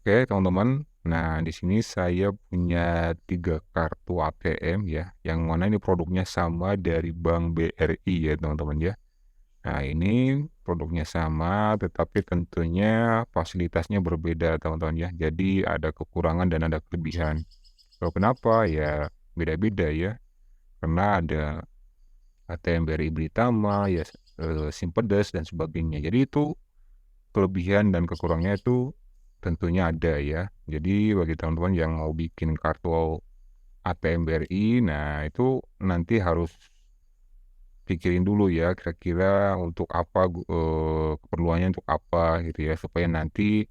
Oke, teman-teman. Nah, di sini saya punya 3 kartu ATM ya, yang mana ini produknya sama dari Bank BRI ya, teman-teman ya. Nah, ini produknya sama, tetapi tentunya fasilitasnya berbeda, teman-teman ya. Jadi ada kekurangan dan ada kelebihan. Kalau kenapa? Ya beda-beda ya, karena ada ATM BRI Britama, ya Simpedes dan sebagainya. Jadi itu kelebihan dan kekurangannya itu tentunya ada ya. Jadi bagi teman-teman yang mau bikin kartu ATM BRI, nah itu nanti harus pikirin dulu ya kira-kira untuk apa, keperluannya untuk apa gitu ya, supaya nanti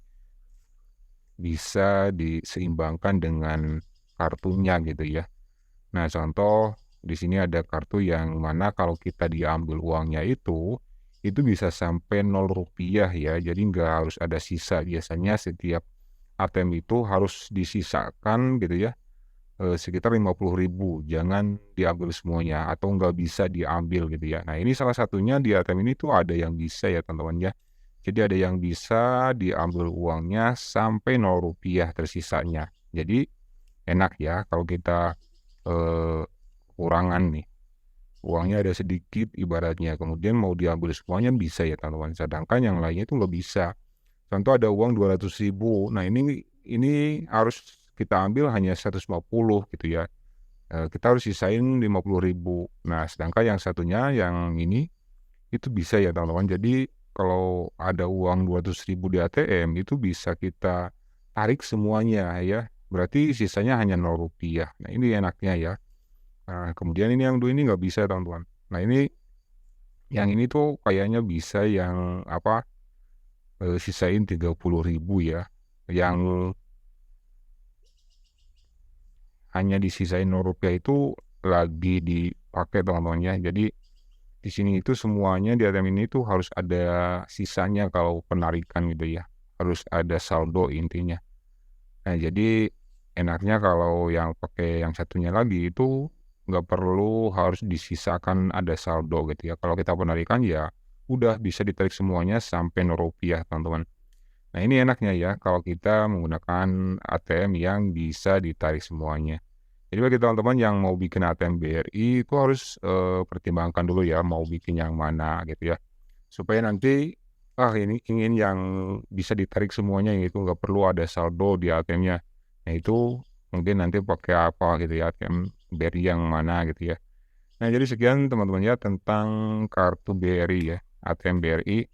bisa diseimbangkan dengan kartunya gitu ya. Nah contoh di sini ada kartu yang mana kalau kita diambil uangnya itu bisa sampai Rp0 ya, jadi nggak harus ada sisa. Biasanya setiap ATM itu harus disisakan gitu ya, sekitar 50.000, jangan diambil semuanya atau nggak bisa diambil gitu ya. Nah ini salah satunya di ATM ini tuh ada yang bisa ya teman-teman ya. Jadi ada yang bisa diambil uangnya sampai Rp0 tersisanya. Jadi enak ya kalau kita, kekurangan nih, uangnya ada sedikit ibaratnya, kemudian mau diambil semuanya bisa ya teman-teman, sedangkan yang lainnya itu nggak bisa. Contoh ada uang 200.000, nah ini harus kita ambil hanya 150 gitu ya, kita harus sisain 50.000. Nah, sedangkan yang satunya yang ini, itu bisa ya teman-teman. Jadi kalau ada uang 200.000 di ATM, itu bisa kita tarik semuanya ya, berarti sisanya hanya Rp0. Nah, ini enaknya ya. Nah, kemudian ini yang 2 ini nggak bisa teman-teman. Nah, ini yang ini tuh kayaknya bisa yang apa, sisain 30.000 ya, yang hanya disisain Rp0 itu lagi dipakai teman-teman ya. Jadi di sini itu semuanya di ATM ini tuh harus ada sisanya kalau penarikan gitu ya, harus ada saldo intinya. Nah, jadi enaknya kalau yang pakai yang satunya lagi itu nggak perlu harus disisakan ada saldo gitu ya. Kalau kita penarikan ya udah bisa ditarik semuanya sampai Rp0, teman-teman. Nah, ini enaknya ya kalau kita menggunakan ATM yang bisa ditarik semuanya. Jadi bagi teman-teman yang mau bikin ATM BRI itu harus, pertimbangkan dulu ya mau bikin yang mana gitu ya. Supaya nanti, ah ini ingin yang bisa ditarik semuanya itu nggak perlu ada saldo di ATM-nya. Nah itu mungkin nanti pakai apa gitu ya, ATM BRI yang mana gitu ya. Nah jadi sekian teman-teman ya tentang kartu BRI ya, ATM BRI.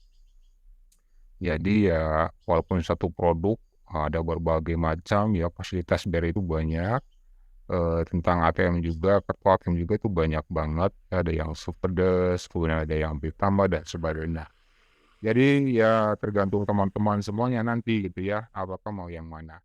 Jadi ya walaupun satu produk, ada berbagai macam ya fasilitas BRI itu banyak, tentang ATM juga, kartu ATM juga itu banyak banget, ada yang Superdes, kemudian ada yang Britama dan sebagainya. Jadi ya tergantung teman-teman semuanya nanti gitu ya, apakah mau yang mana.